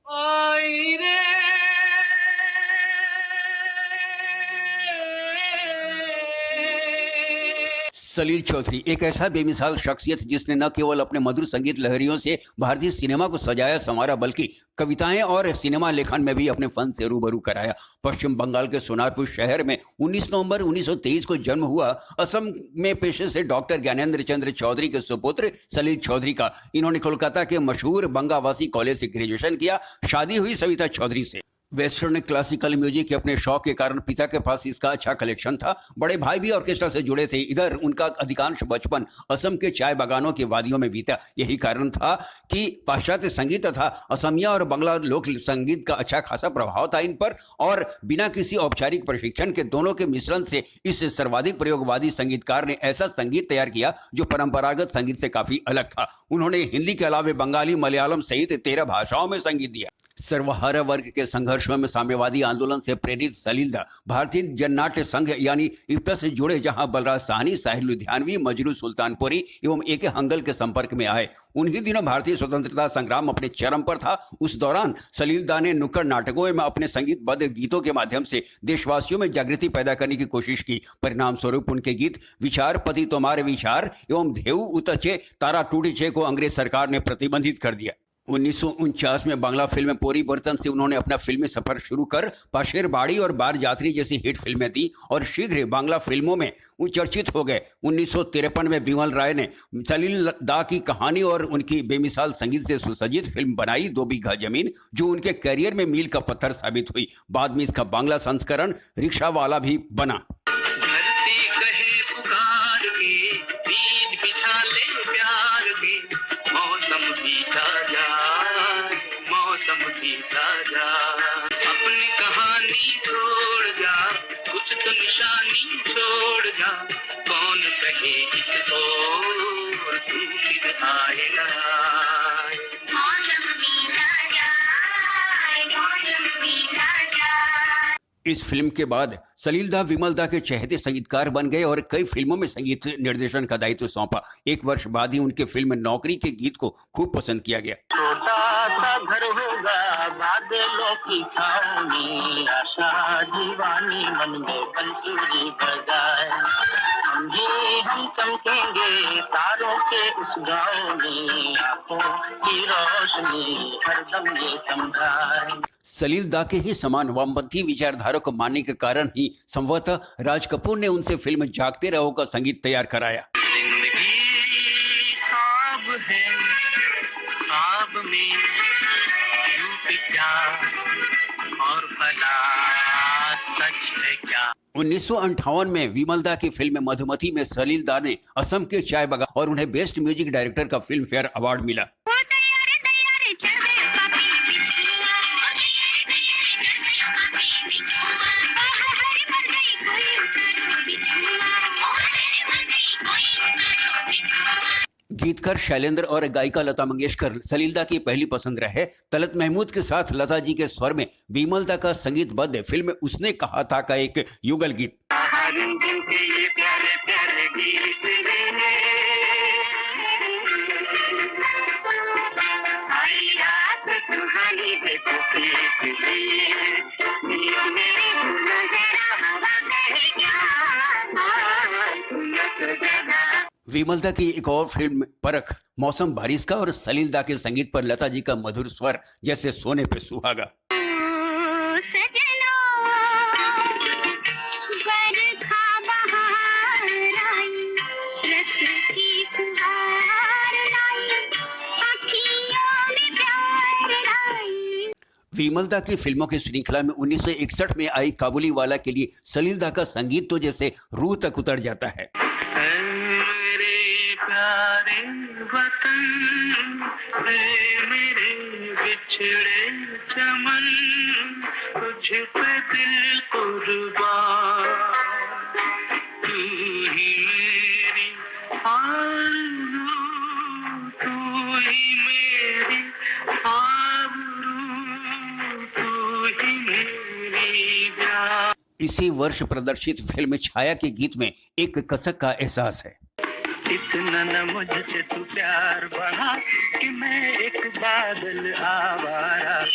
आई रे सलील चौधरी एक ऐसा बेमिसाल शख्सियत जिसने न केवल अपने मधुर संगीत लहरियों से भारतीय सिनेमा को सजाया संवारा बल्कि कविताएं और सिनेमा लेखन में भी अपने फन से रूबरू कराया। पश्चिम बंगाल के सोनारपुर शहर में 19 नवंबर 1923 को जन्म हुआ असम में पेशे से डॉक्टर ज्ञानेंद्र चंद्र चौधरी के सुपुत्र सलील चौधरी का इन्होंने कोलकाता के मशहूर बंगावासी कॉलेज से ग्रेजुएशन किया। शादी हुई सविता चौधरी से। वेस्टर्न क्लासिकल म्यूजिक के अपने शौक के कारण पिता के पास इसका अच्छा कलेक्शन था। बड़े भाई भी ऑर्केस्ट्रा से जुड़े थे। इधर उनका अधिकांश बचपन असम के चाय बागानों की वादियों में बीता। यही कारण था कि पाश्चात्य संगीत तथा असमिया और बंगला लोक संगीत का अच्छा खासा प्रभाव था इन पर, और बिना किसी औपचारिक प्रशिक्षण के दोनों के मिश्रण से इस सर्वाधिक प्रयोगवादी संगीतकार ने ऐसा संगीत तैयार किया जो परंपरागत संगीत से काफी अलग था। उन्होंने हिंदी के अलावा बंगाली, मलयालम सहित 13 भाषाओं में संगीत दिया। सर्वहारा वर्ग के संघर्षों में साम्यवादी आंदोलन से प्रेरित सलीलदा भारतीय जननाट्य संघ यानी इप्टा से जुड़े, जहां बलराज साहनी, साहिर लुधियानवी, मजरू सुल्तानपुरी एवं ए.के. हंगल के संपर्क में आए। उन्हीं दिनों भारतीय स्वतंत्रता संग्राम अपने चरम पर था। उस दौरान सलीलदा ने नुक्कड़ नाटकों में अपने संगीतबद्ध गीतों के माध्यम से देशवासियों में जागृति पैदा करने की कोशिश की। परिणाम स्वरूप उनके गीत विचार, पति तुम्हारे विचार एवं धेउ उतचे तारा टूटिचे को अंग्रेज सरकार ने प्रतिबंधित कर दिया। 1949 में बांग्ला फिल्म पोरी बर्तन से उन्होंने अपना फिल्मी सफर शुरू कर पाशेर बाड़ी और बार यात्री जैसी हिट फिल्में दी और शीघ्र बांग्ला फिल्मों में चर्चित हो गए। 1953 में बिमल राय ने सलीलदा की कहानी और उनकी बेमिसाल संगीत से सुसज्जित फिल्म बनाई 2 बीघा जमीन, जो उनके करियर में मील का पत्थर साबित हुई। बाद में इसका बांग्ला संस्करण रिक्शा वाला भी बना। अपनी कहानी छोड़ जा, कुछ तो निशानी छोड़ जा, कौन कहे इसको तू फिर आए ना। इस फिल्म के बाद सलीलदा विमलदा के चहेते संगीतकार बन गए और कई फिल्मों में संगीत निर्देशन का दायित्व सौंपा। एक वर्ष बाद ही उनके फिल्म नौकरी के गीत को खूब पसंद किया गया। छोटा सा घर होगा बादलों की छाँव में, आशा दीवानी मन में बंसुरी बजाए, हम चमकेंगे तारों के उस गाँव में, आंखों की रोशनी हरदम ये समझाए। सलीलदा के ही समान वामपंथी विचारधारा को मानने के कारण ही संभवतः राज कपूर ने उनसे फिल्म जागते रहो का संगीत तैयार कराया। जिंदगी ख्वाब है, ख्वाब में झूठ क्या और भला सच है क्या। 1958 में विमलदा की फिल्म मधुमती में सलीलदा ने असम के चाय बागान और उन्हें बेस्ट म्यूजिक डायरेक्टर का फिल्म फेयर अवार्ड मिला। गीतकार शैलेंद्र और गायिका लता मंगेशकर सलीलदा की पहली पसंद रहे। तलत महमूद के साथ लता जी के स्वर में विमलदा का संगीतबद्ध फिल्म उसने कहा था का एक युगल गीत। विमलदा की एक और फिल्म परख, मौसम बारिश का और सलीलदा के संगीत पर लता जी का मधुर स्वर जैसे सोने पे सुहागा। विमलदा की फिल्मों की श्रृंखला में 1961 में आई काबुली वाला के लिए सलीलदा का संगीत तो जैसे रूह तक उतर जाता है। मेरे प्यारे वतन, मेरे बिछड़े चमन, तुझ पे दिल कुर्बान, तू ही मेरी आरज़ू, तू ही मेरी आबरू, तू ही मेरी जान। इसी वर्ष प्रदर्शित फिल्म छाया के गीत में एक कसक का एहसास है। इतना न मुझसे तू प्यार बढ़ा कि मैं एक बादल आवारा,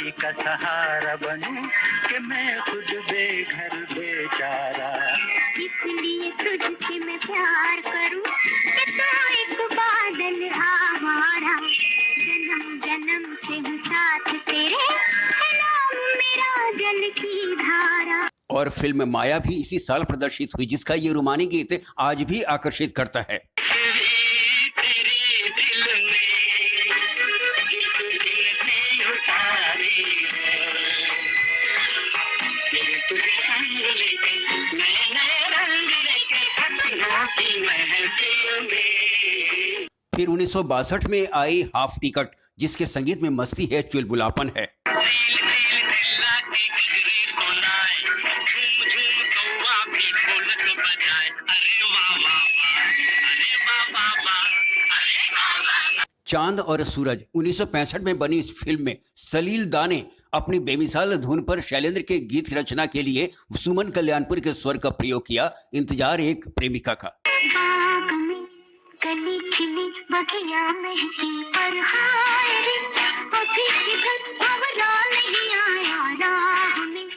किसी का सहारा बनूं कि मैं खुद बेघर बेचारा। इसलिए तुझसे मैं प्यार करूं कि तू एक बादल हमारा, जन्म जन्म से हूँ साथ तेरे, है नाम मेरा जल की धारा। और फिल्म माया भी इसी साल प्रदर्शित हुई, जिसका ये रोमानी गीत आज भी आकर्षित करता है। फिर 1962 में आई हाफ टिकट, जिसके संगीत में मस्ती है, चुलबुलापन है। चांद और सूरज 1965 में बनी इस फिल्म में सलील दा ने अपनी बेमिसाल धुन पर शैलेंद्र के गीत की रचना के लिए सुमन कल्याणपुर के स्वर का प्रयोग किया, इंतजार एक प्रेमिका का। बाग में कली खिली बगिया महकी पर हाय रे, अभी किधर भंवरा नहीं आया राह में,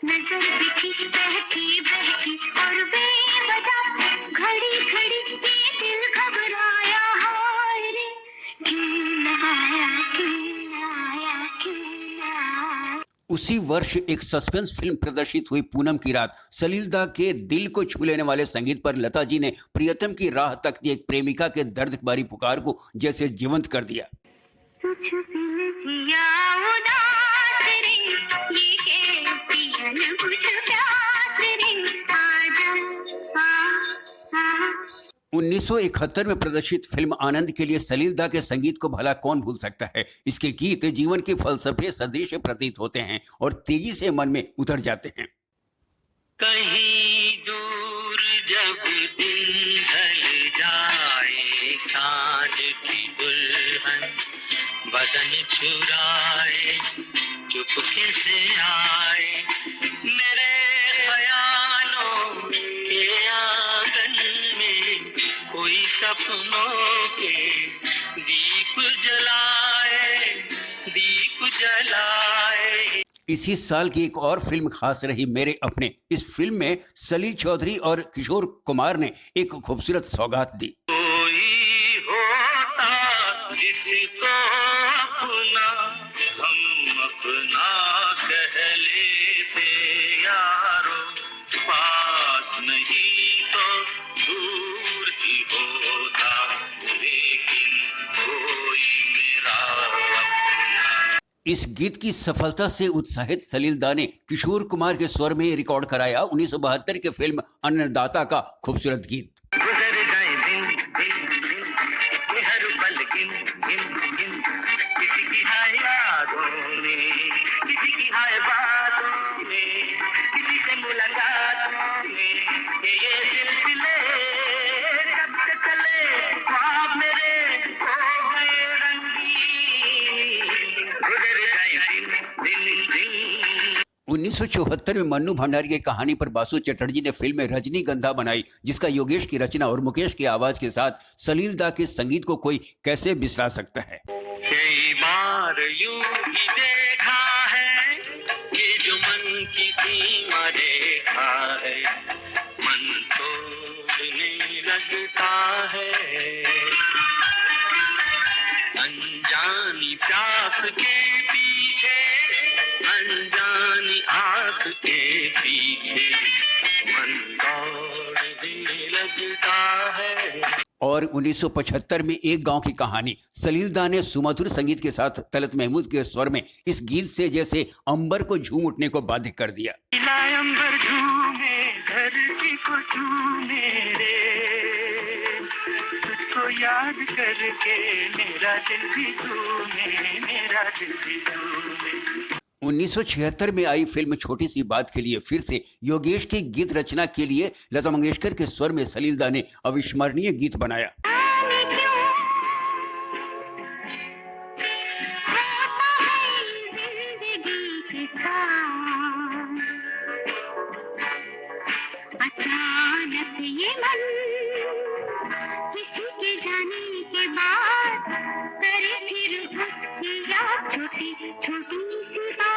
नजर बिछी बहकी बहकी और बेवजह घड़ी घड़ी ये दिल घबराया, हाय रे क्यों न आया, क्यों न आया, क्यों न आया। उसी वर्ष एक सस्पेंस फिल्म प्रदर्शित हुई, पूनम की रात। सलील दा के दिल को छू लेने वाले संगीत पर लता जी ने प्रियतम की राह तकती एक प्रेमिका के दर्द भरी पुकार को जैसे जीवंत कर दिया। तुझ बिन जिया उदास रे, ये कैसी अनबुझ प्यास रे, आजा आ 1971 में प्रदर्शित फिल्म आनंद के लिए सलील दा के संगीत को भला कौन भूल सकता है। इसके गीत जीवन के फलसफे सदृश प्रतीत होते हैं और तेजी से मन में उतर जाते हैं। कहीं दूर जब दिन ढल जाए, सांझ की दुल्हन बदन चुराए, चुपके से आए मेरे ख्यालों के आंगन में, कोई सपनों के दीप जलाए, दीप जलाए। इसी साल की एक और फिल्म खास रही, मेरे अपने। इस फिल्म में सलील चौधरी और किशोर कुमार ने एक खूबसूरत सौगात दी। कोई होता जिसको अपना हम अपना कह लेते यारो, पास नहीं तो दूर ही होता, लेकिन कोई मेरा अपना। इस गीत की सफलता से उत्साहित सलील दा ने किशोर कुमार के स्वर में रिकॉर्ड कराया 1972 के फिल्म अन्नदाता का खूबसूरत गीत। गुजर गए दिन दिन दिन, ये हर पल गिन गिन गिन, किसी की हाय यादों में, किसी की हाय बातों में, किसी से मुलाकातों में, ये सिलसिले जब से चले ख्वाब मेरे हो गए रंगीन, गुजर गए दिन दिन दिन। 1974 में मन्नू भंडारी की कहानी पर बासु चटर्जी ने फिल्म में रजनीगंधा बनाई, जिसका योगेश की रचना और मुकेश की आवाज के साथ सलील दा के संगीत को कोई कैसे बिसरा सकता है। कई बार यूं ही देखा है, ये जो मन की सीमा रेखा है, मन तोड़ने लगता है, अनजानी प्यास के पीछे, अनजानी आस के पीछे, मन दौड़ने लगता है। और 1975 में एक गांव की कहानी, सलील दा ने सुमधुर संगीत के साथ तलत महमूद के स्वर में इस गीत से जैसे अंबर को झूम उठने को बाध्य कर दिया। अंबर झूमे, धरती को झूमे रे, तुझको याद करके मेरा दिल भी झूमे, मेरा दिल भी झूमे। 1976 में आई फिल्म छोटी सी बात के लिए फिर से योगेश की गीत रचना के लिए लता मंगेशकर के स्वर में सलील दा ने अविस्मरणीय गीत बनाया। अचानक ये मन किसी के जाने के बाद करे फिर उसकी याद, छोटी छोटी सी बात।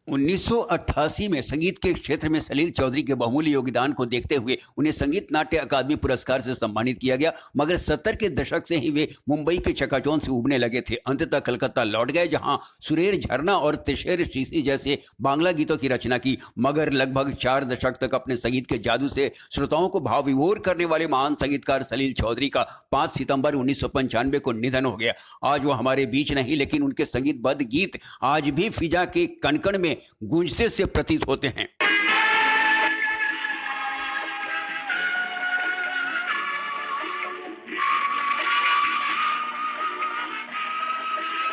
1988 में संगीत के क्षेत्र में सलील चौधरी के बहुमूल्य योगदान को देखते हुए उन्हें संगीत नाट्य अकादमी पुरस्कार से सम्मानित किया गया, मगर 70 के दशक से ही वे मुंबई के चकाचौंध से उबरने लगे थे। अंततः कलकत्ता लौट गए, जहां सुरेर झरना और तिशेर शीशी जैसे बांग्ला गीतों की रचना की, मगर लगभग 4 दशक तक अपने संगीत के जादू से श्रोताओं को भाव विभोर करने वाले महान संगीतकार सलील चौधरी का 5 सितंबर 1995 को निधन हो गया। आज वो हमारे बीच नहीं, लेकिन उनके संगीतबद्ध गीत आज भी फिजा के कण कण में गूंजते से प्रतीत होते हैं।